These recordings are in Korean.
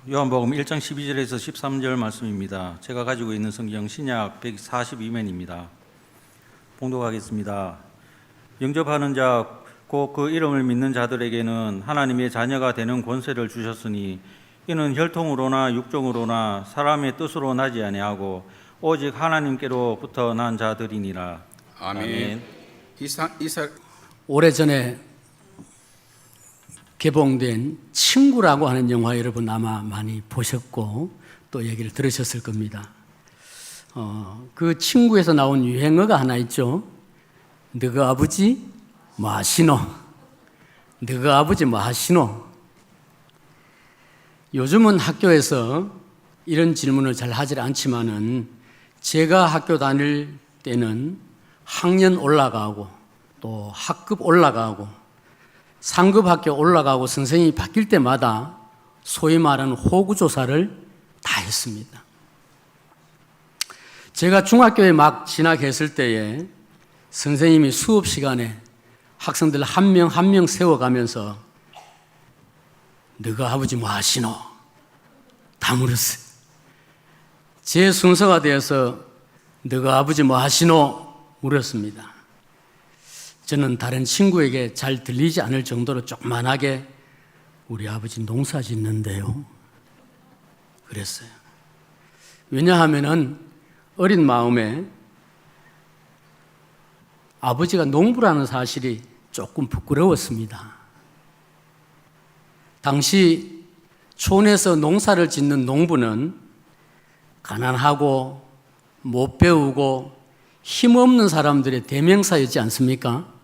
요한복음 1장 12절에서 13절 말씀입니다. 제가 가지고 있는 성경 신약 142면입니다. 봉독하겠습니다. 영접하는 자, 곧 그 이름을 믿는 자들에게는 하나님의 자녀가 되는 권세를 주셨으니 이는 혈통으로나 육종으로나 사람의 뜻으로 나지 아니하고 오직 하나님께로부터 난 자들이니라. 아멘. 오래전에 개봉된 친구라고 하는 영화 여러분 아마 많이 보셨고 또 얘기를 들으셨을 겁니다. 그 친구에서 나온 유행어가 하나 있죠. 너희 아버지 뭐 하시노? 너희 아버지 뭐 하시노? 요즘은 학교에서 이런 질문을 잘 하질 않지만은 제가 학교 다닐 때는 학년 올라가고 또 학급 올라가고 상급 학교 올라가고 선생님이 바뀔 때마다 소위 말하는 호구조사를 다 했습니다. 제가 중학교에 막 진학했을 때에 선생님이 수업 시간에 학생들 한 명 한 명 세워가면서 너가 아버지 뭐 하시노? 다 물었어요. 제 순서가 되어서 너가 아버지 뭐 하시노? 물었습니다. 저는 다른 친구에게 잘 들리지 않을 정도로 조그만하게 우리 아버지 농사 짓는데요. 그랬어요. 왜냐하면은 어린 마음에 아버지가 농부라는 사실이 조금 부끄러웠습니다. 당시 촌에서 농사를 짓는 농부는 가난하고 못 배우고 힘없는 사람들의 대명사였지 않습니까?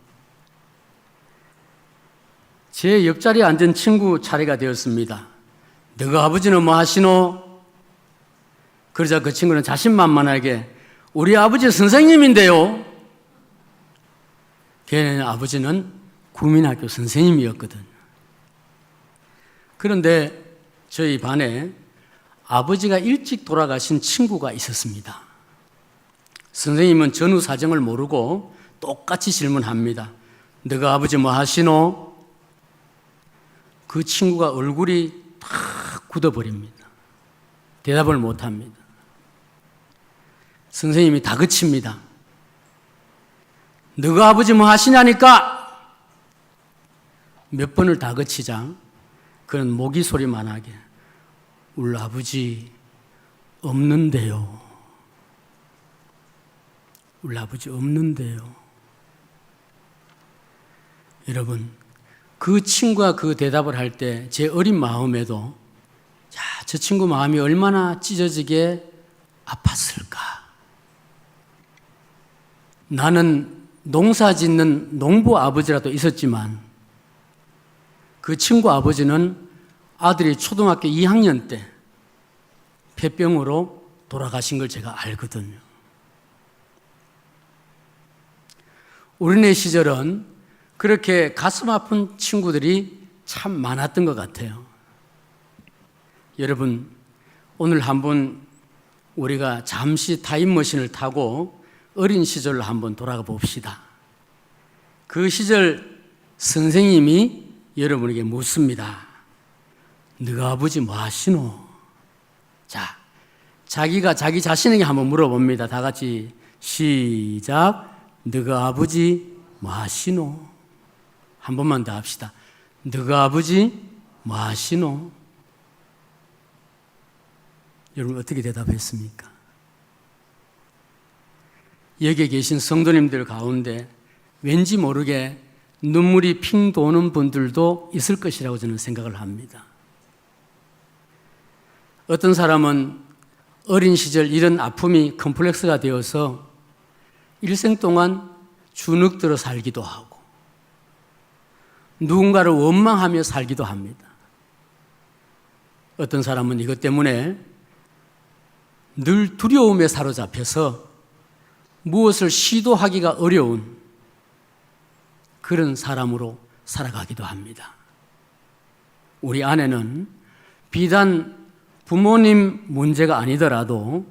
제 옆자리에 앉은 친구 차례가 되었습니다. 너가 아버지는 뭐 하시노? 그러자 그 친구는 자신만만하게 우리 아버지 선생님인데요. 걔네 아버지는 국민학교 선생님이었거든. 그런데 저희 반에 아버지가 일찍 돌아가신 친구가 있었습니다. 선생님은 전후 사정을 모르고 똑같이 질문합니다. 너가 아버지 뭐 하시노? 그 친구가 얼굴이 탁 굳어버립니다. 대답을 못합니다. 선생님이 다그칩니다. 너가 아버지 뭐 하시냐니까? 몇 번을 다그치자 그는 모기 소리만 하게 우리 아버지 없는데요. 우리 아버지 없는데요. 여러분, 그 친구가 그 대답을 할 때 제 어린 마음에도 저 친구 마음이 얼마나 찢어지게 아팠을까. 나는 농사 짓는 농부 아버지라도 있었지만 그 친구 아버지는 아들이 초등학교 2학년 때 폐병으로 돌아가신 걸 제가 알거든요. 어린애 시절은 그렇게 가슴 아픈 친구들이 참 많았던 것 같아요. 여러분, 오늘 한번 우리가 잠시 타임머신을 타고 어린 시절로 한번 돌아가 봅시다. 그 시절 선생님이 여러분에게 묻습니다. 너가 아버지 뭐 하시노? 자, 자기가 자기 자신에게 한번 물어봅니다. 다 같이 시작. 너가 아버지 뭐 하시노? 한 번만 더 합시다. 너가 아버지 뭐 하시노? 여러분 어떻게 대답했습니까? 여기에 계신 성도님들 가운데 왠지 모르게 눈물이 핑 도는 분들도 있을 것이라고 저는 생각을 합니다. 어떤 사람은 어린 시절 이런 아픔이 컴플렉스가 되어서 일생 동안 주눅들어 살기도 하고 누군가를 원망하며 살기도 합니다. 어떤 사람은 이것 때문에 늘 두려움에 사로잡혀서 무엇을 시도하기가 어려운 그런 사람으로 살아가기도 합니다. 우리 안에는 비단 부모님 문제가 아니더라도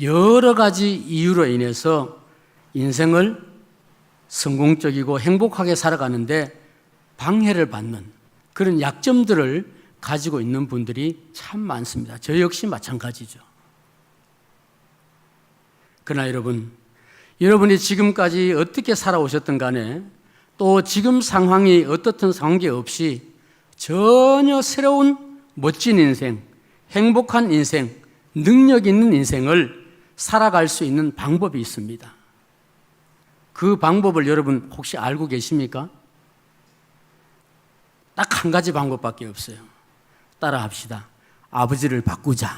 여러 가지 이유로 인해서 인생을 성공적이고 행복하게 살아가는데 방해를 받는 그런 약점들을 가지고 있는 분들이 참 많습니다. 저 역시 마찬가지죠. 그러나 여러분이 지금까지 어떻게 살아오셨든 간에 또 지금 상황이 어떻든 상관없이 전혀 새로운 멋진 인생, 행복한 인생, 능력 있는 인생을 살아갈 수 있는 방법이 있습니다. 그 방법을 여러분 혹시 알고 계십니까? 딱 한 가지 방법밖에 없어요. 따라합시다. 아버지를 바꾸자.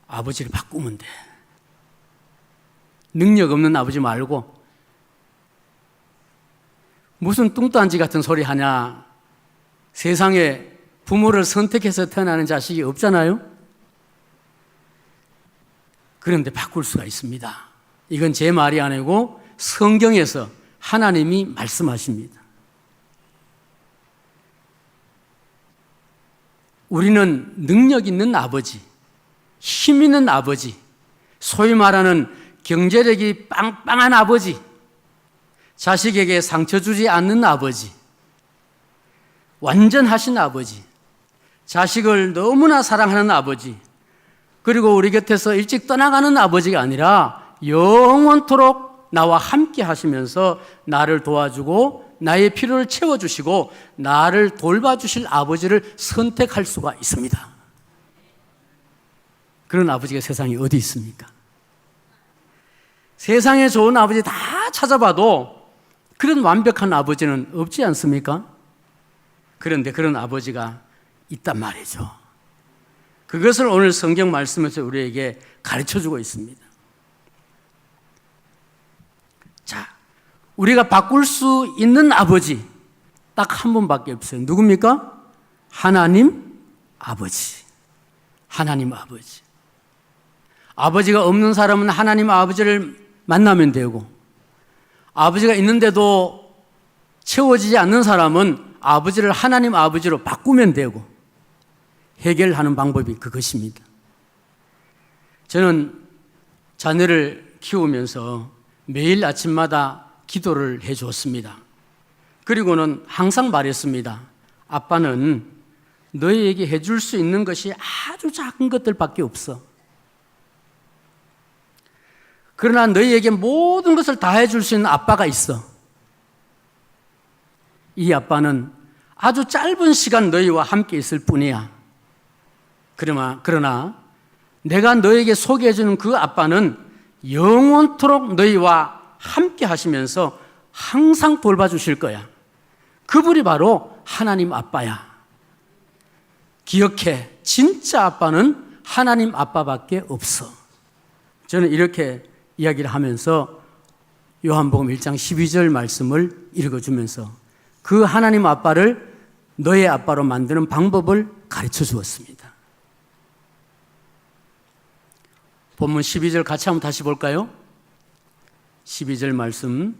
아버지를 바꾸면 돼. 능력 없는 아버지 말고 무슨 뚱딴지 같은 소리 하냐. 세상에 부모를 선택해서 태어나는 자식이 없잖아요. 그런데 바꿀 수가 있습니다. 이건 제 말이 아니고 성경에서 하나님이 말씀하십니다. 우리는 능력 있는 아버지, 힘 있는 아버지, 소위 말하는 경제력이 빵빵한 아버지, 자식에게 상처 주지 않는 아버지, 완전하신 아버지, 자식을 너무나 사랑하는 아버지, 그리고 우리 곁에서 일찍 떠나가는 아버지가 아니라 영원토록 나와 함께 하시면서 나를 도와주고 나의 필요를 채워주시고 나를 돌봐주실 아버지를 선택할 수가 있습니다. 그런 아버지가 세상에 어디 있습니까? 세상에 좋은 아버지 다 찾아봐도 그런 완벽한 아버지는 없지 않습니까? 그런데 그런 아버지가 있단 말이죠. 그것을 오늘 성경 말씀에서 우리에게 가르쳐주고 있습니다. 자, 우리가 바꿀 수 있는 아버지 딱 한 분밖에 없어요. 누굽니까? 하나님 아버지. 하나님 아버지. 아버지가 없는 사람은 하나님 아버지를 만나면 되고, 아버지가 있는데도 채워지지 않는 사람은 아버지를 하나님 아버지로 바꾸면 되고, 해결하는 방법이 그것입니다. 저는 자녀를 키우면서 매일 아침마다 기도를 해 주었습니다. 그리고는 항상 말했습니다. 아빠는 너희에게 해줄 수 있는 것이 아주 작은 것들밖에 없어. 그러나 너희에게 모든 것을 다 해줄 수 있는 아빠가 있어. 이 아빠는 아주 짧은 시간 너희와 함께 있을 뿐이야. 그러나 내가 너에게 소개해주는 그 아빠는 영원토록 너희와 함께 하시면서 항상 돌봐주실 거야. 그분이 바로 하나님 아빠야. 기억해. 진짜 아빠는 하나님 아빠밖에 없어. 저는 이렇게 이야기를 하면서 요한복음 1장 12절 말씀을 읽어주면서 그 하나님 아빠를 너의 아빠로 만드는 방법을 가르쳐 주었습니다. 본문 12절 같이 한번 다시 볼까요? 12절 말씀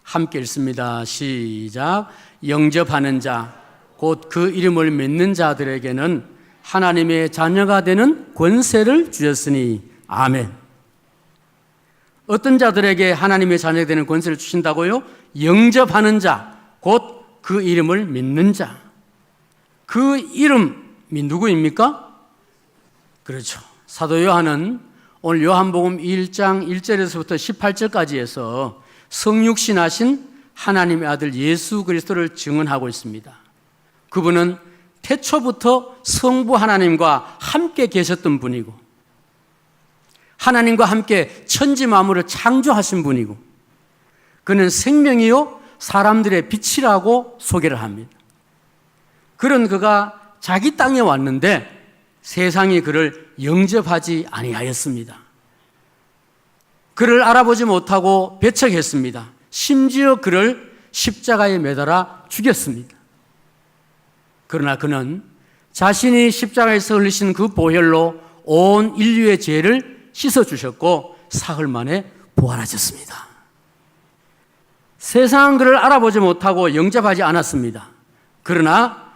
함께 읽습니다. 시작. 영접하는 자, 곧 그 이름을 믿는 자들에게는 하나님의 자녀가 되는 권세를 주셨으니 아멘. 어떤 자들에게 하나님의 자녀가 되는 권세를 주신다고요? 영접하는 자, 곧 그 이름을 믿는 자. 그 이름이 누구입니까? 그렇죠. 사도 요한은 오늘 요한복음 1장 1절에서부터 18절까지 해서 성육신하신 하나님의 아들 예수 그리스도를 증언하고 있습니다. 그분은 태초부터 성부 하나님과 함께 계셨던 분이고 하나님과 함께 천지 만물을 창조하신 분이고 그는 생명이요 사람들의 빛이라고 소개를 합니다. 그런 그가 자기 땅에 왔는데 세상이 그를 영접하지 아니하였습니다. 그를 알아보지 못하고 배척했습니다. 심지어 그를 십자가에 매달아 죽였습니다. 그러나 그는 자신이 십자가에서 흘리신 그 보혈로 온 인류의 죄를 씻어주셨고 사흘 만에 부활하셨습니다. 세상은 그를 알아보지 못하고 영접하지 않았습니다. 그러나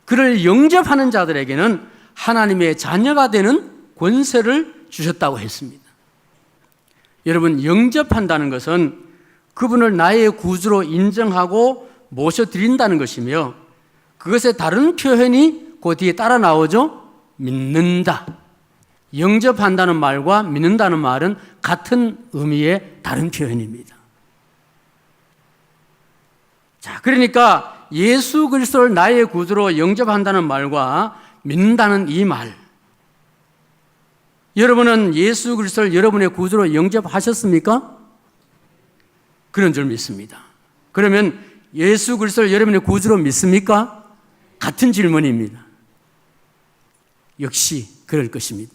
그를 영접하는 자들에게는 하나님의 자녀가 되는 권세를 주셨다고 했습니다. 여러분, 영접한다는 것은 그분을 나의 구주로 인정하고 모셔드린다는 것이며 그것의 다른 표현이 그 뒤에 따라 나오죠. 믿는다. 영접한다는 말과 믿는다는 말은 같은 의미의 다른 표현입니다. 자, 그러니까 예수 그리스도를 나의 구주로 영접한다는 말과 믿는다는 이 말, 여러분은 예수 그리스도를 여러분의 구주로 영접하셨습니까? 그런 줄 믿습니다. 그러면 예수 그리스도를 여러분의 구주로 믿습니까? 같은 질문입니다. 역시 그럴 것입니다.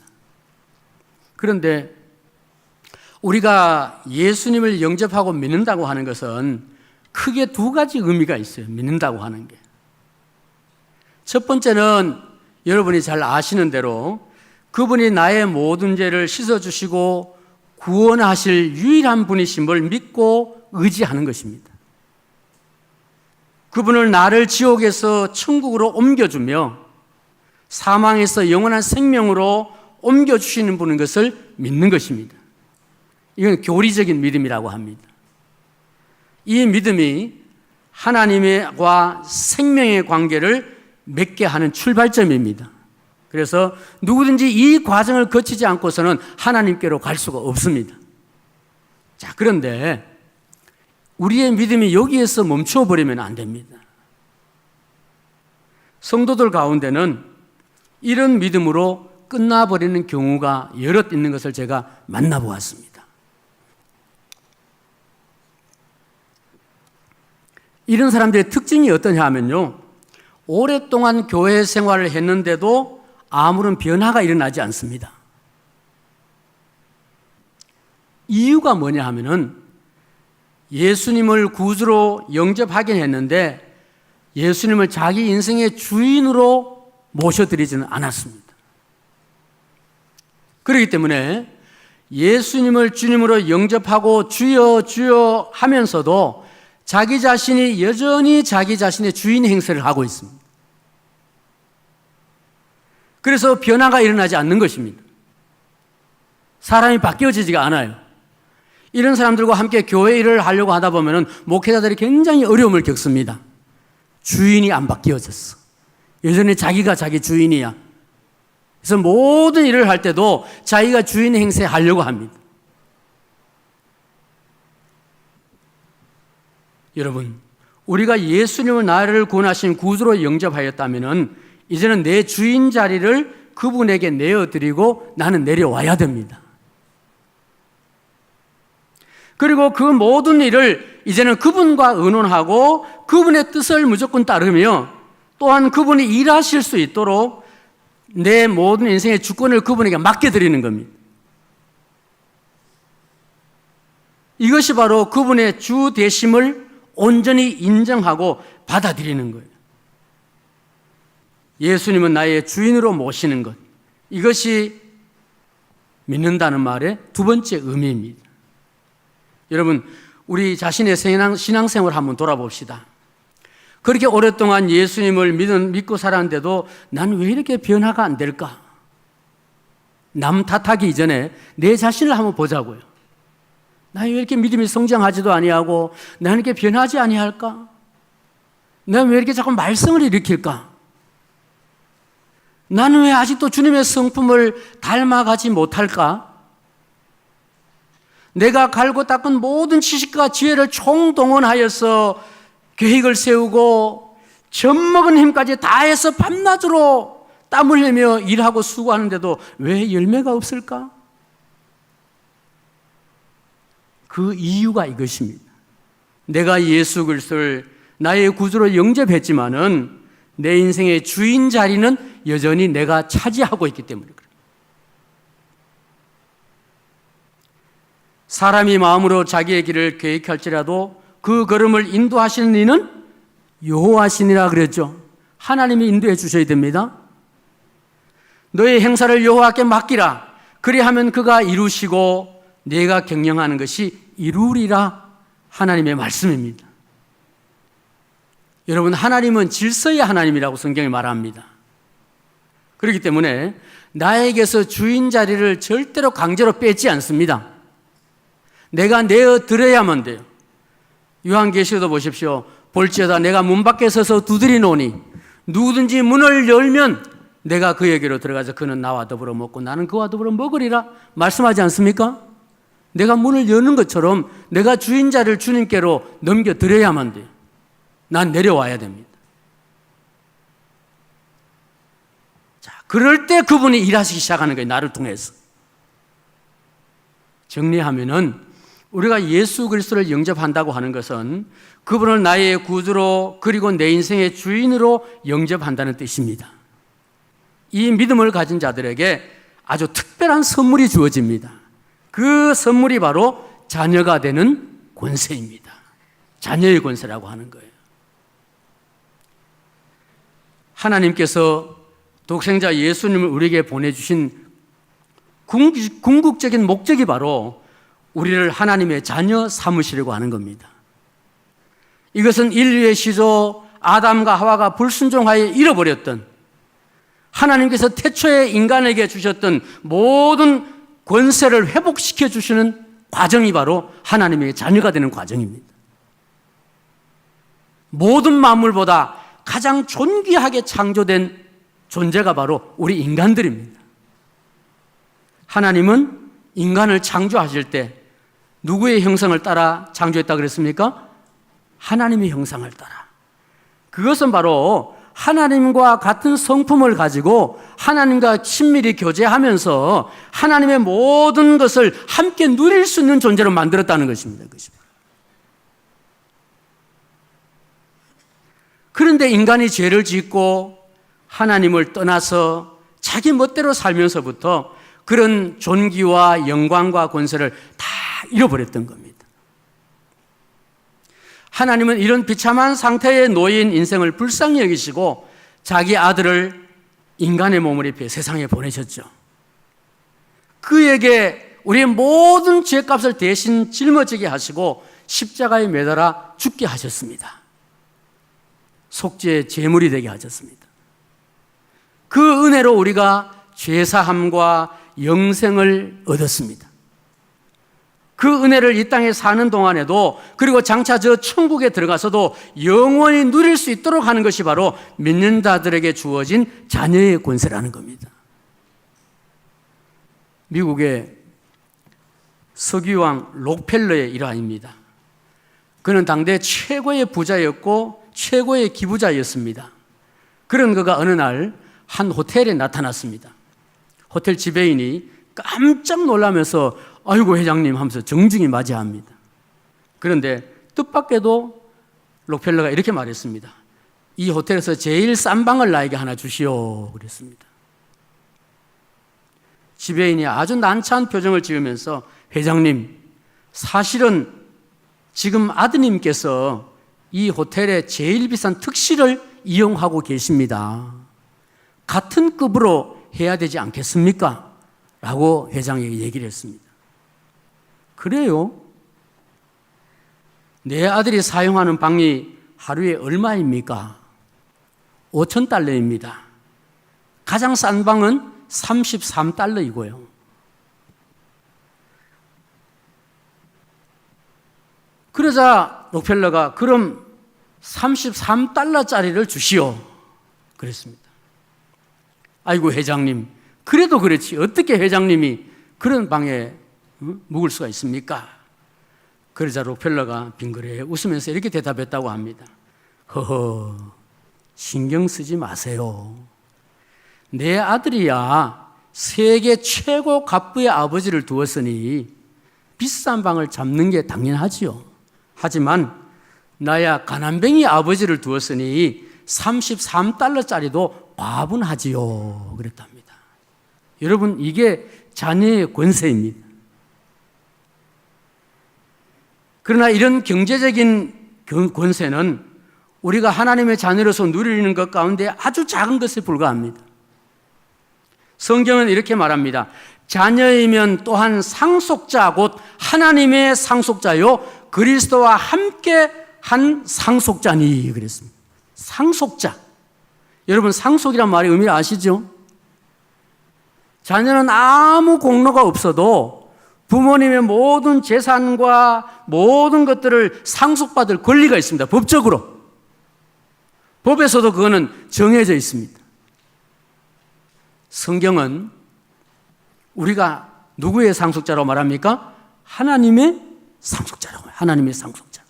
그런데 우리가 예수님을 영접하고 믿는다고 하는 것은 크게 두 가지 의미가 있어요. 믿는다고 하는 게. 첫 번째는 여러분이 잘 아시는 대로 그분이 나의 모든 죄를 씻어주시고 구원하실 유일한 분이심을 믿고 의지하는 것입니다. 그분을 나를 지옥에서 천국으로 옮겨주며 사망에서 영원한 생명으로 옮겨주시는 분인 것을 믿는 것입니다. 이건 교리적인 믿음이라고 합니다. 이 믿음이 하나님과 생명의 관계를 맺게 하는 출발점입니다. 그래서 누구든지 이 과정을 거치지 않고서는 하나님께로 갈 수가 없습니다. 자, 그런데 우리의 믿음이 여기에서 멈춰버리면 안 됩니다. 성도들 가운데는 이런 믿음으로 끝나버리는 경우가 여럿 있는 것을 제가 만나보았습니다. 이런 사람들의 특징이 어떠냐 하면요, 오랫동안 교회 생활을 했는데도 아무런 변화가 일어나지 않습니다. 이유가 뭐냐 하면은 예수님을 구주로 영접하긴 했는데 예수님을 자기 인생의 주인으로 모셔드리지는 않았습니다. 그렇기 때문에 예수님을 주님으로 영접하고 주여 주여 하면서도 자기 자신이 여전히 자기 자신의 주인 행세를 하고 있습니다. 그래서 변화가 일어나지 않는 것입니다. 사람이 바뀌어지지가 않아요. 이런 사람들과 함께 교회 일을 하려고 하다 보면 목회자들이 굉장히 어려움을 겪습니다. 주인이 안 바뀌어졌어. 여전히 자기가 자기 주인이야. 그래서 모든 일을 할 때도 자기가 주인 행세하려고 합니다. 여러분, 우리가 예수님을 나를 구원하신 구주로 영접하였다면 이제는 내 주인 자리를 그분에게 내어드리고 나는 내려와야 됩니다. 그리고 그 모든 일을 이제는 그분과 의논하고 그분의 뜻을 무조건 따르며 또한 그분이 일하실 수 있도록 내 모든 인생의 주권을 그분에게 맡겨드리는 겁니다. 이것이 바로 그분의 주 되심을 온전히 인정하고 받아들이는 거예요. 예수님은 나의 주인으로 모시는 것, 이것이 믿는다는 말의 두 번째 의미입니다. 여러분, 우리 자신의 신앙생활을 한번 돌아봅시다. 그렇게 오랫동안 예수님을 믿고 살았는데도 난 왜 이렇게 변화가 안 될까? 남 탓하기 이전에 내 자신을 한번 보자고요. 나 왜 이렇게 믿음이 성장하지도 아니하고 나는 이렇게 변하지 아니할까? 나는 왜 이렇게 자꾸 말썽을 일으킬까? 나는 왜 아직도 주님의 성품을 닮아가지 못할까? 내가 갈고 닦은 모든 지식과 지혜를 총동원하여서 계획을 세우고 젖먹은 힘까지 다해서 밤낮으로 땀 흘리며 일하고 수고하는데도 왜 열매가 없을까? 그 이유가 이것입니다. 내가 예수 그리스도를 나의 구주로 영접했지만은 내 인생의 주인 자리는 여전히 내가 차지하고 있기 때문에 그래요. 사람이 마음으로 자기의 길을 계획할지라도 그 걸음을 인도하시는 이는 여호와시니라 그랬죠. 하나님이 인도해 주셔야 됩니다. 너의 행사를 여호와께 맡기라. 그리하면 그가 이루시고 내가 경영하는 것이 이루리라. 하나님의 말씀입니다. 여러분, 하나님은 질서의 하나님이라고 성경이 말합니다. 그렇기 때문에 나에게서 주인 자리를 절대로 강제로 뺏지 않습니다. 내가 내어드려야만 돼요. 요한계시록도 보십시오. 볼지어다 내가 문 밖에 서서 두드리노니 누구든지 문을 열면 내가 그에게로 들어가서 그는 나와 더불어 먹고 나는 그와 더불어 먹으리라 말씀하지 않습니까? 내가 문을 여는 것처럼 내가 주인 자리를 주님께로 넘겨드려야만 돼요. 난 내려와야 됩니다. 자, 그럴 때 그분이 일하시기 시작하는 거예요. 나를 통해서. 정리하면은 우리가 예수 그리스도를 영접한다고 하는 것은 그분을 나의 구주로 그리고 내 인생의 주인으로 영접한다는 뜻입니다. 이 믿음을 가진 자들에게 아주 특별한 선물이 주어집니다. 그 선물이 바로 자녀가 되는 권세입니다. 자녀의 권세라고 하는 거예요. 하나님께서 독생자 예수님을 우리에게 보내주신 궁극적인 목적이 바로 우리를 하나님의 자녀 삼으시려고 하는 겁니다. 이것은 인류의 시조 아담과 하와가 불순종하여 잃어버렸던 하나님께서 태초에 인간에게 주셨던 모든 권세를 회복시켜 주시는 과정이 바로 하나님의 자녀가 되는 과정입니다. 모든 만물보다 가장 존귀하게 창조된 존재가 바로 우리 인간들입니다. 하나님은 인간을 창조하실 때 누구의 형상을 따라 창조했다 그랬습니까? 하나님의 형상을 따라. 그것은 바로 하나님과 같은 성품을 가지고 하나님과 친밀히 교제하면서 하나님의 모든 것을 함께 누릴 수 있는 존재로 만들었다는 것입니다. 그런데 인간이 죄를 짓고 하나님을 떠나서 자기 멋대로 살면서부터 그런 존귀와 영광과 권세를 다 잃어버렸던 겁니다. 하나님은 이런 비참한 상태에 놓인 인생을 불쌍히 여기시고 자기 아들을 인간의 몸을 입혀 세상에 보내셨죠. 그에게 우리의 모든 죄값을 대신 짊어지게 하시고 십자가에 매달아 죽게 하셨습니다. 속죄의 제물이 되게 하셨습니다. 그 은혜로 우리가 죄사함과 영생을 얻었습니다. 그 은혜를 이 땅에 사는 동안에도 그리고 장차 저 천국에 들어가서도 영원히 누릴 수 있도록 하는 것이 바로 믿는 자들에게 주어진 자녀의 권세라는 겁니다. 미국의 석유왕 록펠러의 일화입니다. 그는 당대 최고의 부자였고 최고의 기부자였습니다. 그런 그가 어느 날 한 호텔에 나타났습니다. 호텔 지배인이 깜짝 놀라면서 아이고 회장님 하면서 정중히 맞이합니다. 그런데 뜻밖에도 록펠러가 이렇게 말했습니다. 이 호텔에서 제일 싼 방을 나에게 하나 주시오 그랬습니다. 지배인이 아주 난처한 표정을 지으면서 회장님 사실은 지금 아드님께서 이 호텔의 제일 비싼 특실을 이용하고 계십니다. 같은 급으로 해야 되지 않겠습니까? 라고 회장에게 얘기를 했습니다. 그래요? 내 아들이 사용하는 방이 하루에 얼마입니까? 5,000달러입니다. 가장 싼 방은 33달러이고요. 그러자 록펠러가 그럼 33달러짜리를 주시오 그랬습니다. 아이고 회장님 그래도 그렇지 어떻게 회장님이 그런 방에 묵을 수가 있습니까? 그러자 록펠러가 빙그레 웃으면서 이렇게 대답했다고 합니다. 허허 신경 쓰지 마세요. 내 아들이야 세계 최고 갑부의 아버지를 두었으니 비싼 방을 잡는 게 당연하지요. 하지만 나야 가난뱅이 아버지를 두었으니 33달러짜리도 과분하지요 그랬답니다. 여러분 이게 자녀의 권세입니다. 그러나 이런 경제적인 권세는 우리가 하나님의 자녀로서 누리는 것 가운데 아주 작은 것에 불과합니다. 성경은 이렇게 말합니다. 자녀이면 또한 상속자 곧 하나님의 상속자요 그리스도와 함께 한 상속자니 그랬습니다. 상속자. 여러분 상속이란 말의 의미를 아시죠? 자녀는 아무 공로가 없어도 부모님의 모든 재산과 모든 것들을 상속받을 권리가 있습니다. 법적으로. 법에서도 그거는 정해져 있습니다. 성경은 우리가 누구의 상속자라고 말합니까? 하나님의 상속자라고 해요. 하나님의 상속자.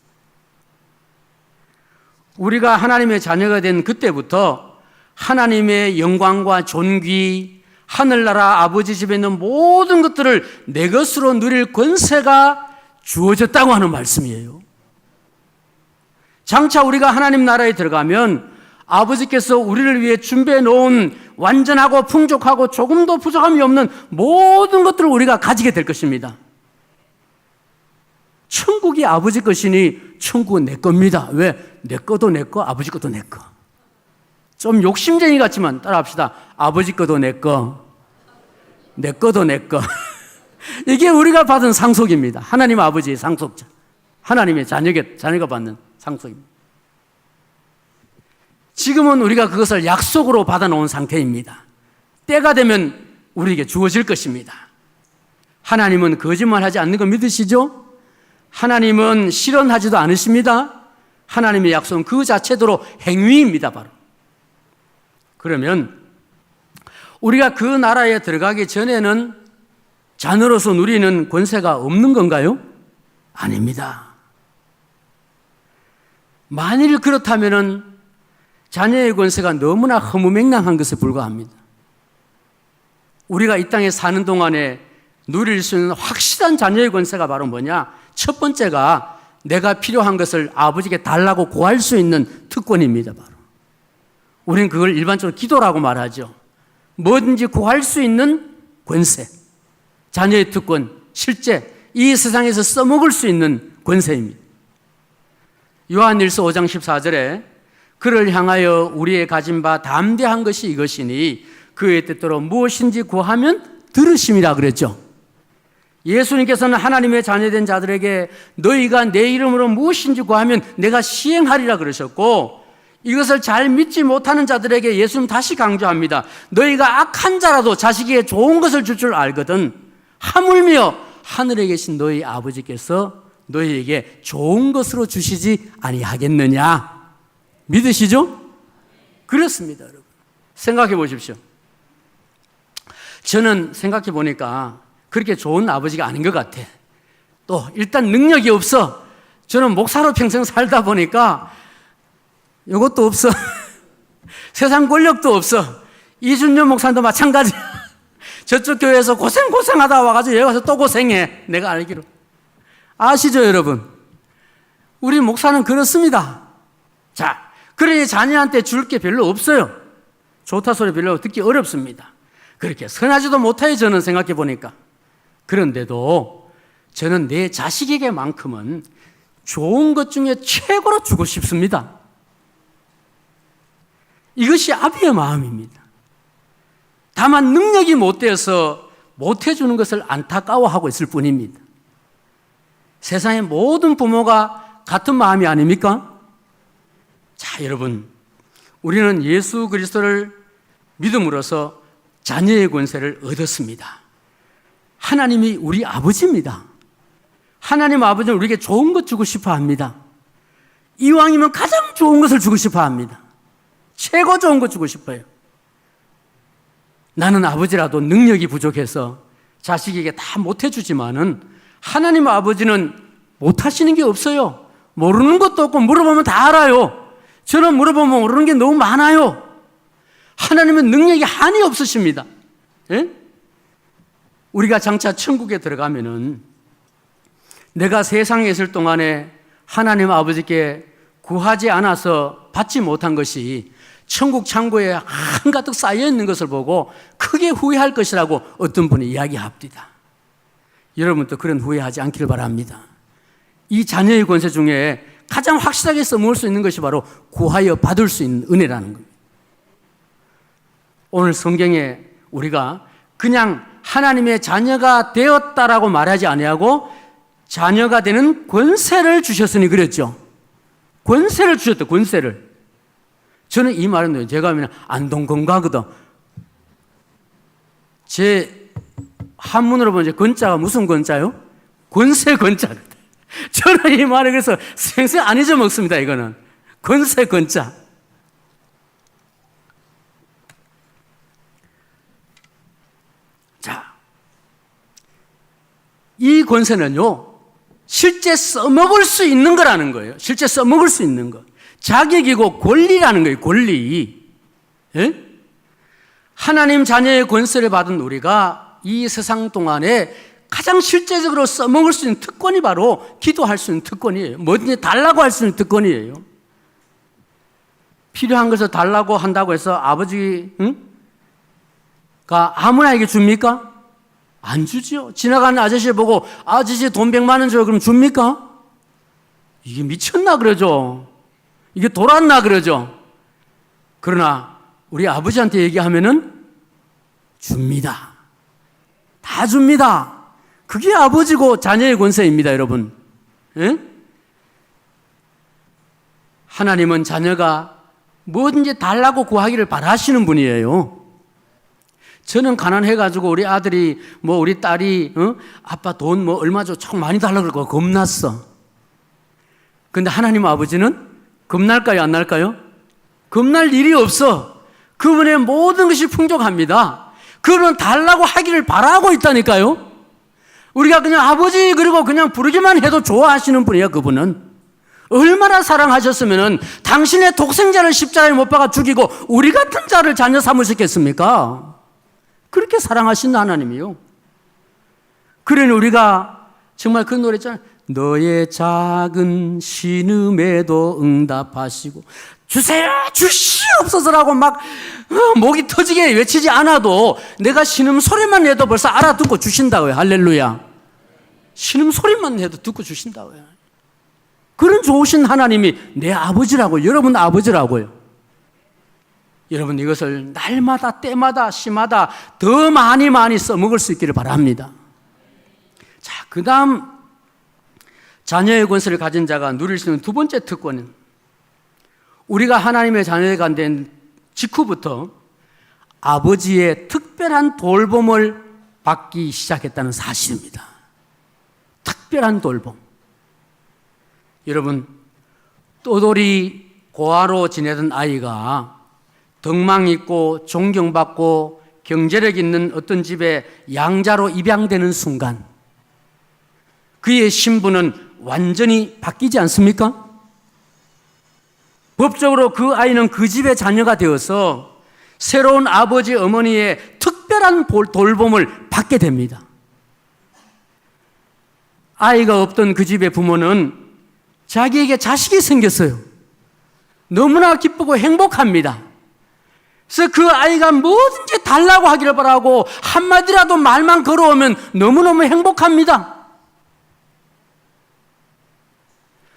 우리가 하나님의 자녀가 된 그때부터 하나님의 영광과 존귀, 하늘나라 아버지 집에 있는 모든 것들을 내 것으로 누릴 권세가 주어졌다고 하는 말씀이에요. 장차 우리가 하나님 나라에 들어가면 아버지께서 우리를 위해 준비해 놓은 완전하고 풍족하고 조금도 부족함이 없는 모든 것들을 우리가 가지게 될 것입니다. 천국이 아버지 것이니 천국은 내 겁니다. 왜? 내 거도 내 거, 아버지 것도 내 거. 좀 욕심쟁이 같지만 따라합시다. 아버지 것도 내 거, 내 거도 내 거. 이게 우리가 받은 상속입니다. 하나님 아버지의 상속자. 하나님의 자녀가 받는 상속입니다. 지금은 우리가 그것을 약속으로 받아놓은 상태입니다. 때가 되면 우리에게 주어질 것입니다. 하나님은 거짓말하지 않는 거 믿으시죠? 하나님은 실언하지도 않으십니다. 하나님의 약속은 그 자체대로 행위입니다, 바로. 그러면 우리가 그 나라에 들어가기 전에는 자녀로서 누리는 권세가 없는 건가요? 아닙니다. 만일 그렇다면은 자녀의 권세가 너무나 허무맹랑한 것에 불과합니다. 우리가 이 땅에 사는 동안에 누릴 수 있는 확실한 자녀의 권세가 바로 뭐냐? 첫 번째가 내가 필요한 것을 아버지께 달라고 구할 수 있는 특권입니다, 바로. 우리는 그걸 일반적으로 기도라고 말하죠. 뭐든지 구할 수 있는 권세. 자녀의 특권, 실제 이 세상에서 써먹을 수 있는 권세입니다. 요한일서 5장 14절에 그를 향하여 우리의 가진 바 담대한 것이 이것이니 그의 뜻대로 무엇인지 구하면 들으심이라 그랬죠. 예수님께서는 하나님의 자녀된 자들에게 너희가 내 이름으로 무엇인지 구하면 내가 시행하리라 그러셨고, 이것을 잘 믿지 못하는 자들에게 예수님 다시 강조합니다. 너희가 악한 자라도 자식에게 좋은 것을 줄 줄 알거든 하물며 하늘에 계신 너희 아버지께서 너희에게 좋은 것으로 주시지 아니하겠느냐. 믿으시죠? 그렇습니다, 여러분. 생각해 보십시오. 저는 생각해 보니까 그렇게 좋은 아버지가 아닌 것 같아. 또 일단 능력이 없어. 저는 목사로 평생 살다 보니까 이것도 없어. 세상 권력도 없어. 이준열 목사님도 마찬가지야. 저쪽 교회에서 고생하다 와가지고 여기 와서 또 고생해. 내가 알기로. 아시죠, 여러분? 우리 목사는 그렇습니다. 자, 그러니 자녀한테 줄 게 별로 없어요. 좋다 소리 별로 듣기 어렵습니다. 그렇게 선하지도 못해요, 저는 생각해 보니까. 그런데도 저는 내 자식에게만큼은 좋은 것 중에 최고로 주고 싶습니다. 이것이 아비의 마음입니다. 다만 능력이 못 돼서 못 해주는 것을 안타까워하고 있을 뿐입니다. 세상의 모든 부모가 같은 마음이 아닙니까? 자, 여러분, 우리는 예수 그리스도를 믿음으로써 자녀의 권세를 얻었습니다. 하나님이 우리 아버지입니다. 하나님 아버지는 우리에게 좋은 것 주고 싶어 합니다. 이왕이면 가장 좋은 것을 주고 싶어 합니다. 최고 좋은 것 주고 싶어요. 나는 아버지라도 능력이 부족해서 자식에게 다 못해주지만은 하나님 아버지는 못하시는 게 없어요. 모르는 것도 없고 물어보면 다 알아요. 저는 물어보면 모르는 게 너무 많아요. 하나님은 능력이 한이 없으십니다. 예? 우리가 장차 천국에 들어가면은 내가 세상에 있을 동안에 하나님 아버지께 구하지 않아서 받지 못한 것이 천국 창고에 한가득 쌓여 있는 것을 보고 크게 후회할 것이라고 어떤 분이 이야기합니다. 여러분도 그런 후회하지 않기를 바랍니다. 이 자녀의 권세 중에 가장 확실하게 써먹을 수 있는 것이 바로 구하여 받을 수 있는 은혜라는 겁니다. 오늘 성경에 우리가 그냥 하나님의 자녀가 되었다라고 말하지 아니하고 자녀가 되는 권세를 주셨으니 그랬죠. 권세를 주셨다, 권세를. 저는 이 말은 제가 하면 안동건가거든. 제 한문으로 보면 건자가 무슨 건자요? 권세 건자거든. 저는 이 말을 그래서 생생 안 잊어먹습니다, 이거는. 권세 건자. 이 권세는요, 실제 써먹을 수 있는 거라는 거예요. 실제 써먹을 수 있는 거. 자격이고 권리라는 거예요, 권리. 예? 하나님 자녀의 권세를 받은 우리가 이 세상 동안에 가장 실제적으로 써먹을 수 있는 특권이 바로 기도할 수 있는 특권이에요. 뭐든지 달라고 할 수 있는 특권이에요. 필요한 것을 달라고 한다고 해서 아버지가 아무나에게 줍니까? 안 주죠. 지나가는 아저씨 보고 아저씨 돈 100만 원 줘요. 그럼 줍니까? 이게 미쳤나 그러죠. 이게 돌았나 그러죠. 그러나 우리 아버지한테 얘기하면은 줍니다. 다 줍니다. 그게 아버지고 자녀의 권세입니다, 여러분. 예? 하나님은 자녀가 뭐든지 달라고 구하기를 바라시는 분이에요. 저는 가난해가지고 우리 아들이 우리 딸이 아빠 돈 얼마 줘 참 많이 달라고 그러고 겁났어. 근데 하나님 아버지는 겁날까요, 안 날까요? 겁날 일이 없어. 그분의 모든 것이 풍족합니다. 그분은 달라고 하기를 바라고 있다니까요. 우리가 그냥 아버지 그리고 그냥 부르기만 해도 좋아하시는 분이야, 그분은. 얼마나 사랑하셨으면 당신의 독생자를 십자가에 못 박아 죽이고 우리 같은 자를 자녀 삼으셨겠습니까? 그렇게 사랑하신 하나님이요. 그러니 우리가 정말 그 노래 있잖아요. 너의 작은 신음에도 응답하시고 주세요 주시옵소서라고 막 목이 터지게 외치지 않아도 내가 신음 소리만 해도 벌써 알아듣고 주신다고요. 할렐루야. 신음 소리만 해도 듣고 주신다고요. 그런 좋으신 하나님이 내 아버지라고요. 여러분 아버지라고요. 여러분 이것을 날마다 때마다 시마다 더 많이 써먹을 수 있기를 바랍니다. 자, 그 다음 자녀의 권세를 가진 자가 누릴 수 있는 두 번째 특권은 우리가 하나님의 자녀가 된 직후부터 아버지의 특별한 돌봄을 받기 시작했다는 사실입니다. 특별한 돌봄. 여러분, 또돌이 고아로 지내던 아이가 덕망 있고 존경받고 경제력 있는 어떤 집에 양자로 입양되는 순간 그의 신분은 완전히 바뀌지 않습니까? 법적으로 그 아이는 그 집의 자녀가 되어서 새로운 아버지 어머니의 특별한 돌봄을 받게 됩니다. 아이가 없던 그 집의 부모는 자기에게 자식이 생겼어요. 너무나 기쁘고 행복합니다. 그래서 그 아이가 뭐든지 달라고 하기를 바라고 한마디라도 말만 걸어오면 너무너무 행복합니다.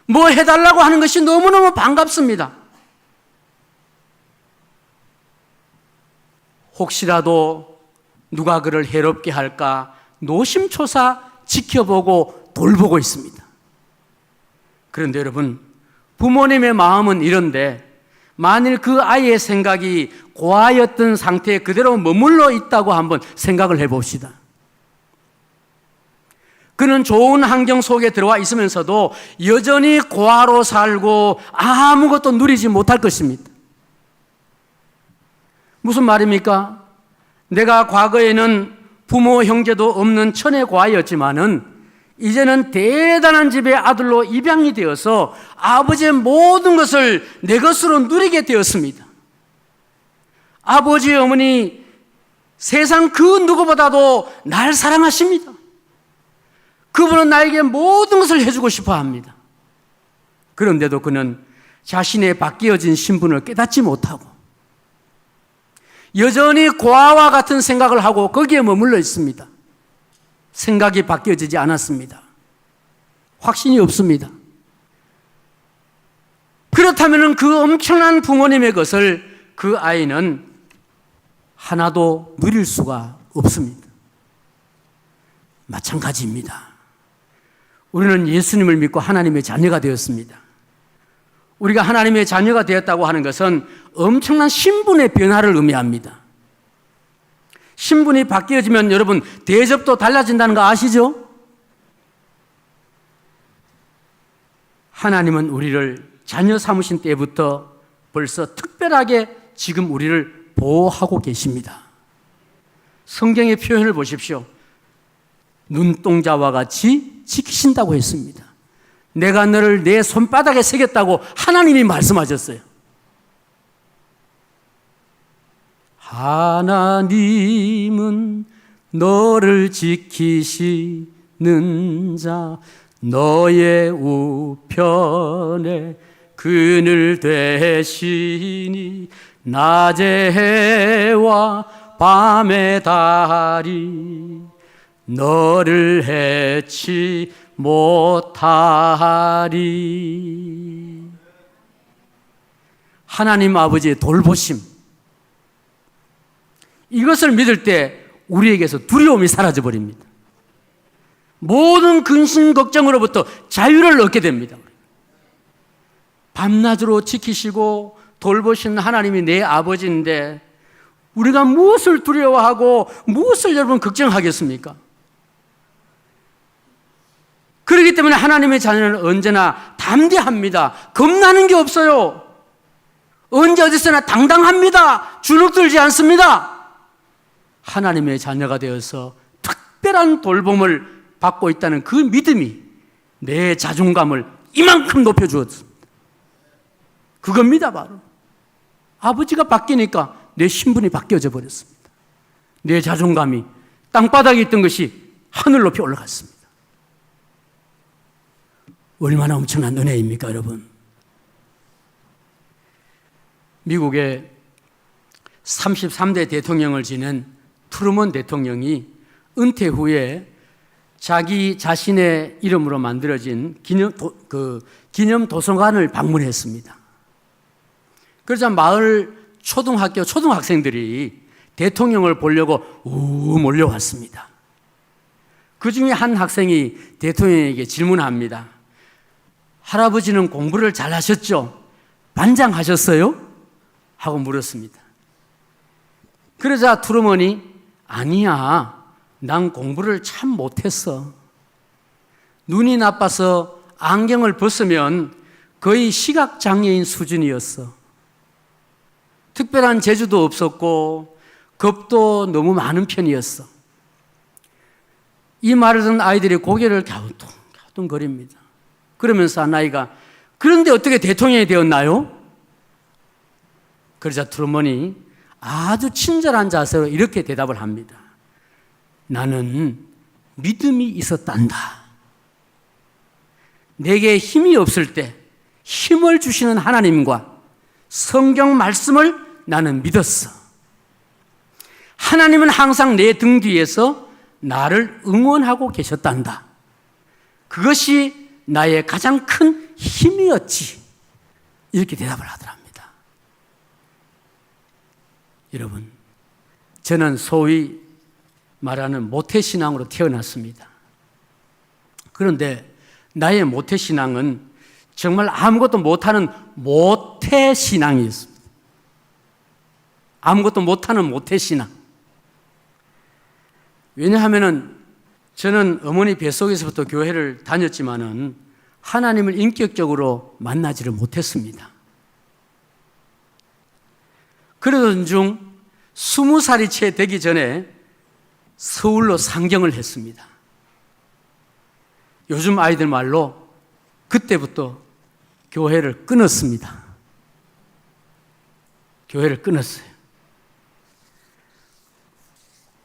뭐 해달라고 하는 것이 너무너무 반갑습니다. 혹시라도 누가 그를 해롭게 할까 노심초사 지켜보고 돌보고 있습니다. 그런데 여러분, 부모님의 마음은 이런데 만일 그 아이의 생각이 고아였던 상태에 그대로 머물러 있다고 한번 생각을 해봅시다. 그는 좋은 환경 속에 들어와 있으면서도 여전히 고아로 살고 아무것도 누리지 못할 것입니다. 무슨 말입니까? 내가 과거에는 부모 형제도 없는 천의 고아였지만은 이제는 대단한 집의 아들로 입양이 되어서 아버지의 모든 것을 내 것으로 누리게 되었습니다. 아버지, 어머니, 세상 그 누구보다도 날 사랑하십니다. 그분은 나에게 모든 것을 해주고 싶어 합니다. 그런데도 그는 자신의 바뀌어진 신분을 깨닫지 못하고 여전히 고아와 같은 생각을 하고 거기에 머물러 있습니다. 생각이 바뀌어지지 않았습니다. 확신이 없습니다. 그렇다면 그 엄청난 부모님의 것을 그 아이는 하나도 누릴 수가 없습니다. 마찬가지입니다. 우리는 예수님을 믿고 하나님의 자녀가 되었습니다. 우리가 하나님의 자녀가 되었다고 하는 것은 엄청난 신분의 변화를 의미합니다. 신분이 바뀌어지면 여러분 대접도 달라진다는 거 아시죠? 하나님은 우리를 자녀 삼으신 때부터 벌써 특별하게 지금 우리를 보호하고 계십니다. 성경의 표현을 보십시오. 눈동자와 같이 지키신다고 했습니다. 내가 너를 내 손바닥에 새겼다고 하나님이 말씀하셨어요. 하나님은 너를 지키시는 자, 너의 우편에 그늘 되시니 낮의 해와 밤의 달이 너를 해치 못하리. 하나님 아버지의 돌보심, 이것을 믿을 때 우리에게서 두려움이 사라져 버립니다. 모든 근심 걱정으로부터 자유를 얻게 됩니다. 밤낮으로 지키시고 돌보시는 하나님이 내 아버지인데 우리가 무엇을 두려워하고 무엇을 여러분 걱정하겠습니까? 그렇기 때문에 하나님의 자녀는 언제나 담대합니다. 겁나는 게 없어요. 언제 어디서나 당당합니다. 주눅들지 않습니다. 하나님의 자녀가 되어서 특별한 돌봄을 받고 있다는 그 믿음이 내 자존감을 이만큼 높여주었습니다. 그겁니다. 바로 아버지가 바뀌니까 내 신분이 바뀌어져 버렸습니다. 내 자존감이 땅바닥에 있던 것이 하늘 높이 올라갔습니다. 얼마나 엄청난 은혜입니까, 여러분? 미국의 33대 대통령을 지낸 트루먼 대통령이 은퇴 후에 자기 자신의 이름으로 만들어진 기념 도서관을 방문했습니다. 그러자 마을 초등학생들이 대통령을 보려고 몰려왔습니다. 그 중에 한 학생이 대통령에게 질문합니다. 할아버지는 공부를 잘하셨죠? 반장하셨어요? 하고 물었습니다. 그러자 트루먼이 아니야, 난 공부를 참 못했어. 눈이 나빠서 안경을 벗으면 거의 시각장애인 수준이었어. 특별한 재주도 없었고 겁도 너무 많은 편이었어. 이 말을 듣는 아이들이 고개를 갸우뚱거립니다. 그러면서 한 아이가 그런데 어떻게 대통령이 되었나요? 그러자 트루먼이 아주 친절한 자세로 이렇게 대답을 합니다. 나는 믿음이 있었단다. 내게 힘이 없을 때 힘을 주시는 하나님과 성경 말씀을 나는 믿었어. 하나님은 항상 내 등 뒤에서 나를 응원하고 계셨단다. 그것이 나의 가장 큰 힘이었지. 이렇게 대답을 하더랍니다. 여러분, 저는 소위 말하는 모태신앙으로 태어났습니다. 그런데 나의 모태신앙은 정말 아무것도 못하는 모태신앙이었습니다. 아무것도 못하는 모태신앙. 왜냐하면 저는 어머니 뱃속에서부터 교회를 다녔지만은 하나님을 인격적으로 만나지를 못했습니다. 그러던 중 20살이 채 되기 전에 서울로 상경을 했습니다. 요즘 아이들 말로 그때부터 교회를 끊었습니다. 교회를 끊었어요.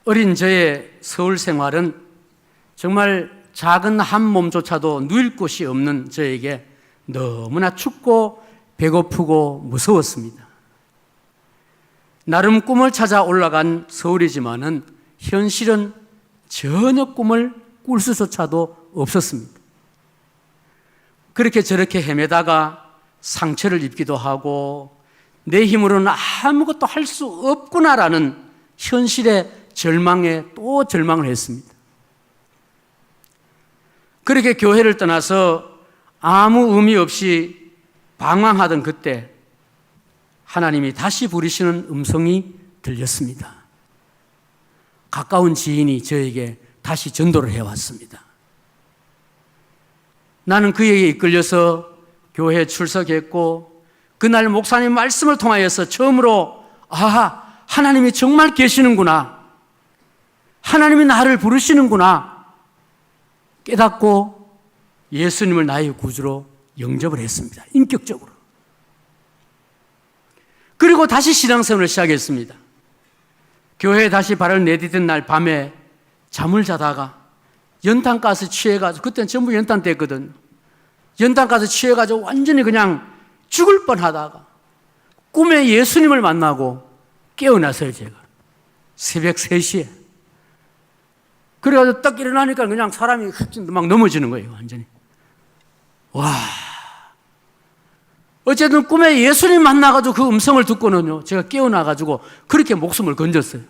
어린 저의 서울 생활은 정말 작은 한 몸조차도 누일 곳이 없는 저에게 너무나 춥고 배고프고 무서웠습니다. 나름 꿈을 찾아 올라간 서울이지만은 현실은 전혀 꿈을 꿀 수조차도 없었습니다. 그렇게 저렇게 헤매다가 상처를 입기도 하고 내 힘으로는 아무것도 할 수 없구나라는 현실의 절망에 또 절망을 했습니다. 그렇게 교회를 떠나서 아무 의미 없이 방황하던 그때 하나님이 다시 부르시는 음성이 들렸습니다. 가까운 지인이 저에게 다시 전도를 해왔습니다. 나는 그에게 이끌려서 교회에 출석했고 그날 목사님 말씀을 통하여서 처음으로 하나님이 정말 계시는구나. 하나님이 나를 부르시는구나. 깨닫고 예수님을 나의 구주로 영접을 했습니다. 인격적으로. 그리고 다시 신앙생활을 시작했습니다. 교회에 다시 발을 내디딘 날 밤에 잠을 자다가 연탄가스 취해가지고, 그때는 전부 연탄 때였거든. 연탄가스 취해가지고 완전히 그냥 죽을 뻔하다가 꿈에 예수님을 만나고 깨어났어요, 제가. 새벽 3시에. 그래가지고 딱 일어나니까 그냥 사람이 막 넘어지는 거예요, 완전히. 와. 어쨌든 꿈에 예수님 만나가지고 그 음성을 듣고는요, 제가 깨어나가지고 그렇게 목숨을 건졌어요.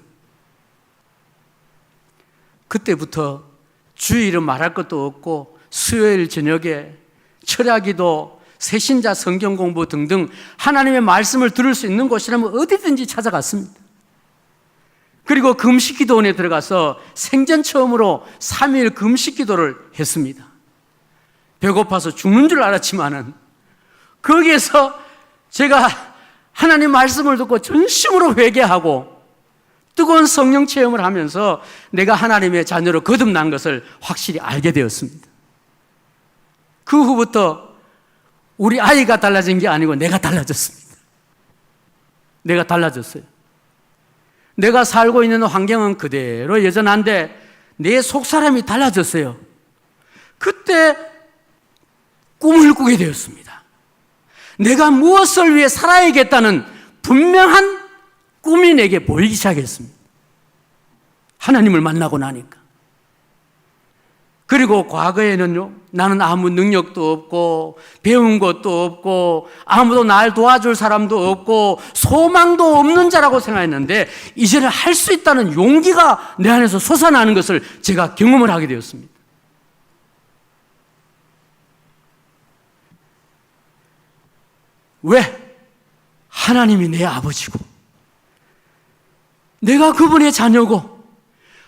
그때부터 주일은 말할 것도 없고 수요일 저녁에 철야기도, 새신자 성경 공부 등등 하나님의 말씀을 들을 수 있는 곳이라면 어디든지 찾아갔습니다. 그리고 금식기도원에 들어가서 생전 처음으로 3일 금식기도를 했습니다. 배고파서 죽는 줄 알았지만은 거기에서 제가 하나님 말씀을 듣고 전심으로 회개하고 뜨거운 성령 체험을 하면서 내가 하나님의 자녀로 거듭난 것을 확실히 알게 되었습니다. 그 후부터 우리 아이가 달라진 게 아니고 내가 달라졌습니다. 내가 달라졌어요. 내가 살고 있는 환경은 그대로 여전한데 내 속사람이 달라졌어요. 그때 꿈을 꾸게 되었습니다. 내가 무엇을 위해 살아야겠다는 분명한 꿈이 내게 보이기 시작했습니다. 하나님을 만나고 나니까. 그리고 과거에는요, 나는 아무 능력도 없고 배운 것도 없고 아무도 날 도와줄 사람도 없고 소망도 없는 자라고 생각했는데 이제는 할 수 있다는 용기가 내 안에서 솟아나는 것을 제가 경험을 하게 되었습니다. 왜? 하나님이 내 아버지고 내가 그분의 자녀고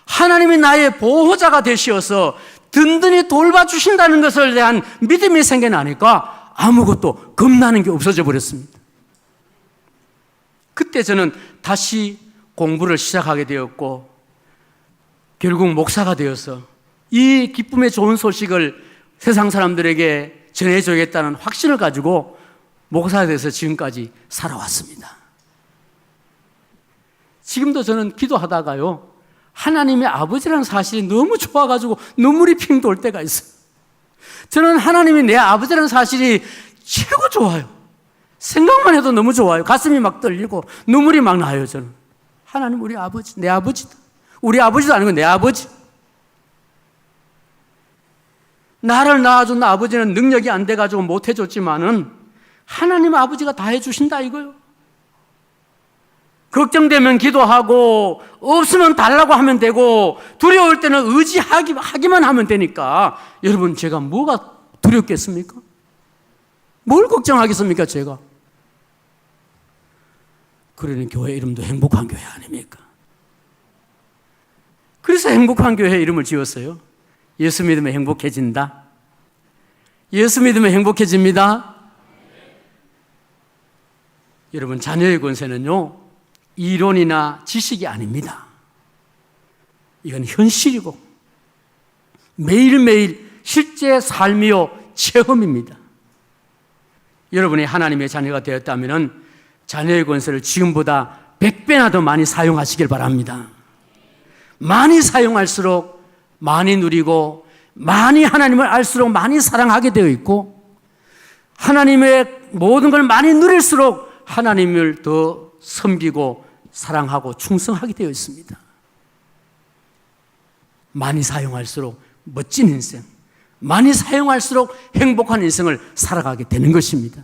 하나님이 나의 보호자가 되시어서 든든히 돌봐주신다는 것을 대한 믿음이 생겨나니까 아무것도 겁나는 게 없어져 버렸습니다. 그때 저는 다시 공부를 시작하게 되었고 결국 목사가 되어서 이 기쁨의 좋은 소식을 세상 사람들에게 전해줘야겠다는 확신을 가지고 목사가 돼서 지금까지 살아왔습니다. 지금도 저는 기도하다가요, 하나님의 아버지라는 사실이 너무 좋아가지고 눈물이 핑 돌 때가 있어요. 저는 하나님이 내 아버지라는 사실이 최고 좋아요. 생각만 해도 너무 좋아요. 가슴이 막 떨리고 눈물이 막 나요. 저는 하나님 우리 아버지, 내 아버지다. 우리 아버지도 아니고 내 아버지. 나를 낳아준 아버지는 능력이 안 돼가지고 못 해줬지만은 하나님 아버지가 다 해주신다 이거요. 걱정되면 기도하고 없으면 달라고 하면 되고 두려울 때는 의지하기만 하면 되니까 여러분 제가 뭐가 두렵겠습니까? 뭘 걱정하겠습니까 제가? 그러니 교회 이름도 행복한 교회 아닙니까? 그래서 행복한 교회 이름을 지었어요. 예수 믿으면 행복해진다. 예수 믿으면 행복해집니다. 여러분 자녀의 권세는요 이론이나 지식이 아닙니다. 이건 현실이고 매일매일 실제 삶이요 체험입니다. 여러분이 하나님의 자녀가 되었다면 자녀의 권세를 지금보다 100배나 더 많이 사용하시길 바랍니다. 많이 사용할수록 많이 누리고 많이 하나님을 알수록 많이 사랑하게 되어 있고 하나님의 모든 걸 많이 누릴수록 하나님을 더 섬기고 사랑하고 충성하게 되어 있습니다. 많이 사용할수록 멋진 인생, 많이 사용할수록 행복한 인생을 살아가게 되는 것입니다.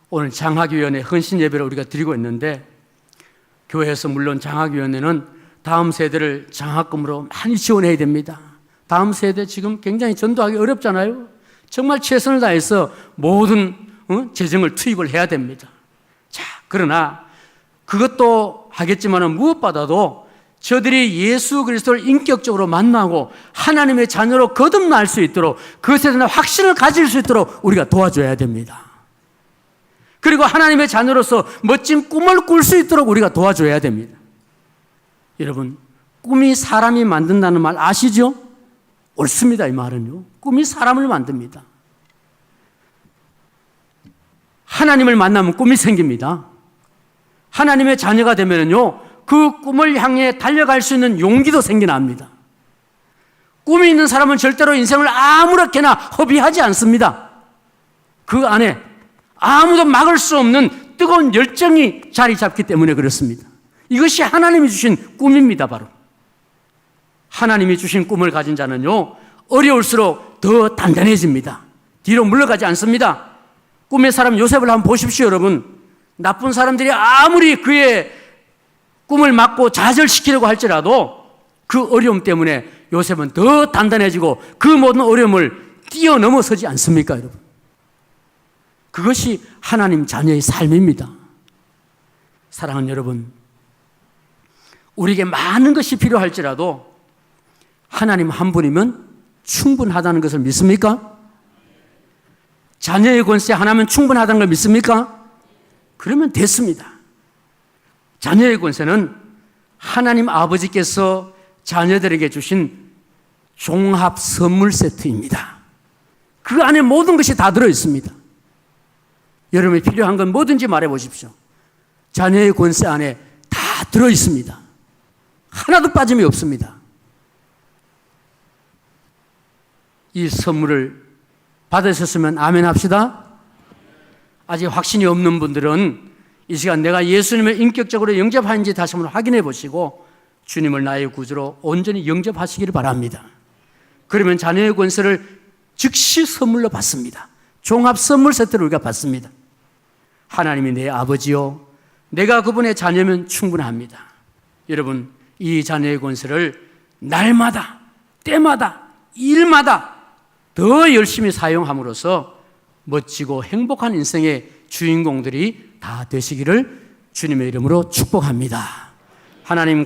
오늘 장학위원회 헌신 예배를 우리가 드리고 있는데 교회에서 물론 장학위원회는 다음 세대를 장학금으로 많이 지원해야 됩니다. 다음 세대 지금 굉장히 전도하기 어렵잖아요. 정말 최선을 다해서 모든 재정을 투입을 해야 됩니다. 자, 그러나 그것도 하겠지만 무엇보다도 저들이 예수 그리스도를 인격적으로 만나고 하나님의 자녀로 거듭날 수 있도록 그것에 대한 확신을 가질 수 있도록 우리가 도와줘야 됩니다. 그리고 하나님의 자녀로서 멋진 꿈을 꿀 수 있도록 우리가 도와줘야 됩니다. 여러분, 꿈이 사람이 만든다는 말 아시죠? 옳습니다. 이 말은요. 꿈이 사람을 만듭니다. 하나님을 만나면 꿈이 생깁니다. 하나님의 자녀가 되면요, 그 꿈을 향해 달려갈 수 있는 용기도 생겨납니다. 꿈이 있는 사람은 절대로 인생을 아무렇게나 허비하지 않습니다. 그 안에 아무도 막을 수 없는 뜨거운 열정이 자리 잡기 때문에 그렇습니다. 이것이 하나님이 주신 꿈입니다, 바로. 하나님이 주신 꿈을 가진 자는요, 어려울수록 더 단단해집니다. 뒤로 물러가지 않습니다. 꿈의 사람 요셉을 한번 보십시오, 여러분. 나쁜 사람들이 아무리 그의 꿈을 막고 좌절시키려고 할지라도 그 어려움 때문에 요셉은 더 단단해지고 그 모든 어려움을 뛰어넘어서지 않습니까, 여러분? 그것이 하나님 자녀의 삶입니다. 사랑하는 여러분, 우리에게 많은 것이 필요할지라도 하나님 한 분이면 충분하다는 것을 믿습니까? 자녀의 권세 하나면 충분하다는 걸 믿습니까? 그러면 됐습니다. 자녀의 권세는 하나님 아버지께서 자녀들에게 주신 종합 선물 세트입니다. 그 안에 모든 것이 다 들어있습니다. 여러분이 필요한 건 뭐든지 말해 보십시오. 자녀의 권세 안에 다 들어있습니다. 하나도 빠짐이 없습니다. 이 선물을 받으셨으면 아멘 합시다. 아직 확신이 없는 분들은 이 시간 내가 예수님을 인격적으로 영접하는지 다시 한번 확인해 보시고 주님을 나의 구주로 온전히 영접하시기를 바랍니다. 그러면 자녀의 권세를 즉시 선물로 받습니다. 종합 선물 세트를 우리가 받습니다. 하나님이 내 아버지요, 내가 그분의 자녀면 충분합니다. 여러분, 이 자녀의 권세를 날마다, 때마다, 일마다 더 열심히 사용함으로써 멋지고 행복한 인생의 주인공들이 다 되시기를 주님의 이름으로 축복합니다. 하나님